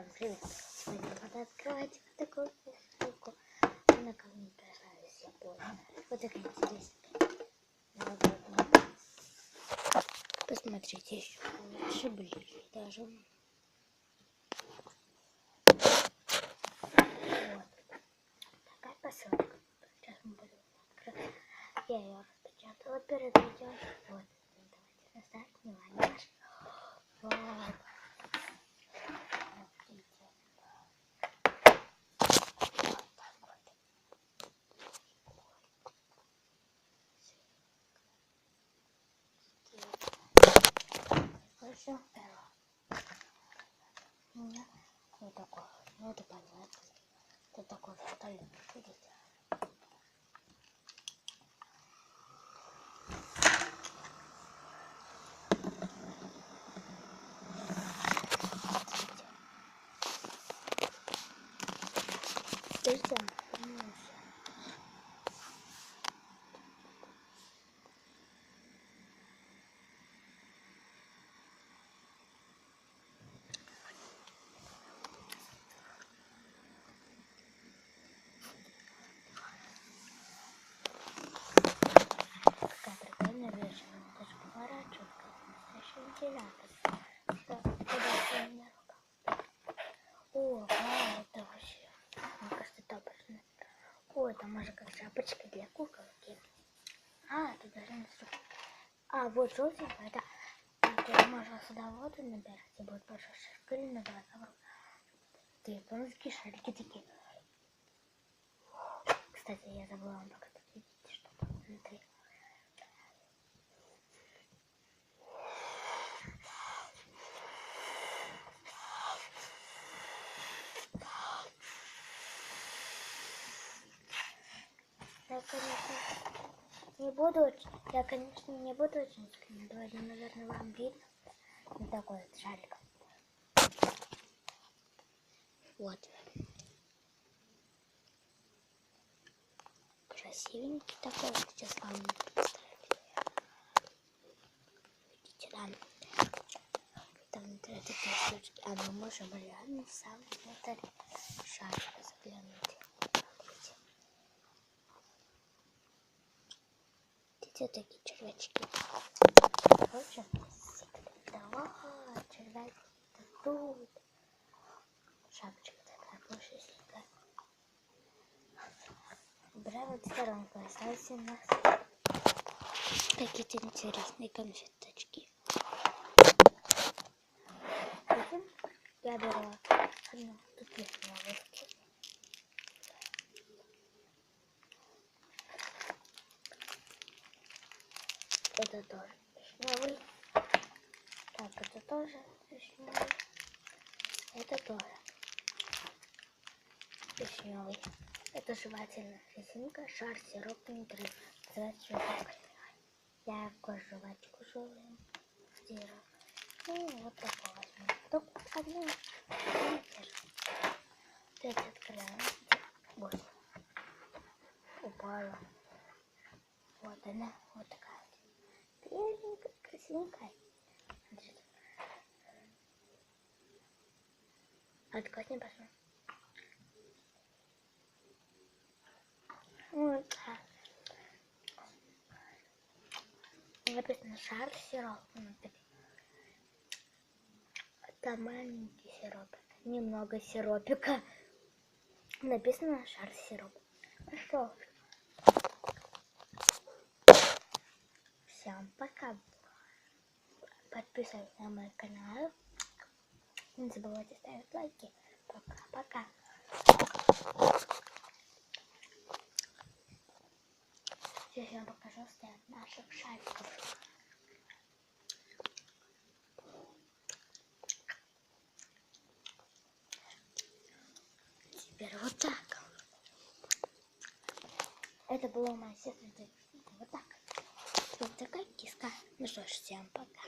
Всем привет! Сегодня буду открывать вот такую штуку. Она ко мне пришла из Японии. Вот такая интересная. Посмотрите еще лучше ближе даже. Вот. Такая посылка. Сейчас мы будем открывать. Я ее распечатала перед видео. Вот. Давайте поставим внимание ваше. Вот. Хорошо. Вот такой. Ну это понятно. Это такой фотолин. Видите? Смотрите. Такая прикольная вещь, она даже поворачивается, настоящий вентилятор. Что, куда у меня рука? О, вау, это вообще, мне кажется, топорно. О, там можно как шапочки для куколки. А, тут даже инструкция. А, вот желтенькая, это тут можно сюда воду набирать, и будет большой шарик, или набирать вокруг. Это японские шарики такие. Кстати, я забыла вам показать, видите, что там внутри. Я, конечно, не буду очень рекомендовать, но, наверное, вам видно. Вот такой вот шарик. Вот. Красивенький такой. Сейчас вам представлю. Видите, там внутри такие штучки. А мы можем реально сам внутрь шарика заглянуть. Видите, такие червячки. Короче, давай, червячки тут. Шапочка такая пушистенькая. Убираем вот сторонку, остались у нас какие-то интересные конфеточки. Видим? Я беру одну, тут есть малышки. Это тоже вишневый. Так, это тоже вишневый. Это тоже вишневый. Это жевательная резинка, шар, сироп внутри. Называется жевательная. Я жвачку жеваю в дерево. Ну, вот такой возьму. Только одну. Опять открываем. Вот. Упала. Вот она. Вот такая. Беленькая, красивенькая. Открыть не посмотрим. Вот. Написано шар сироп внутри. Это маленький сироп. Немного сиропика. Написано шар сироп. Ну что? Всем пока. Подписывайтесь на мой канал. Не забывайте ставить лайки. Пока-пока. Сейчас я вам покажу стоят наших шариков. Теперь вот так. Это была моя сестра. Вот так. Вот такая киска. Ну что ж, всем пока.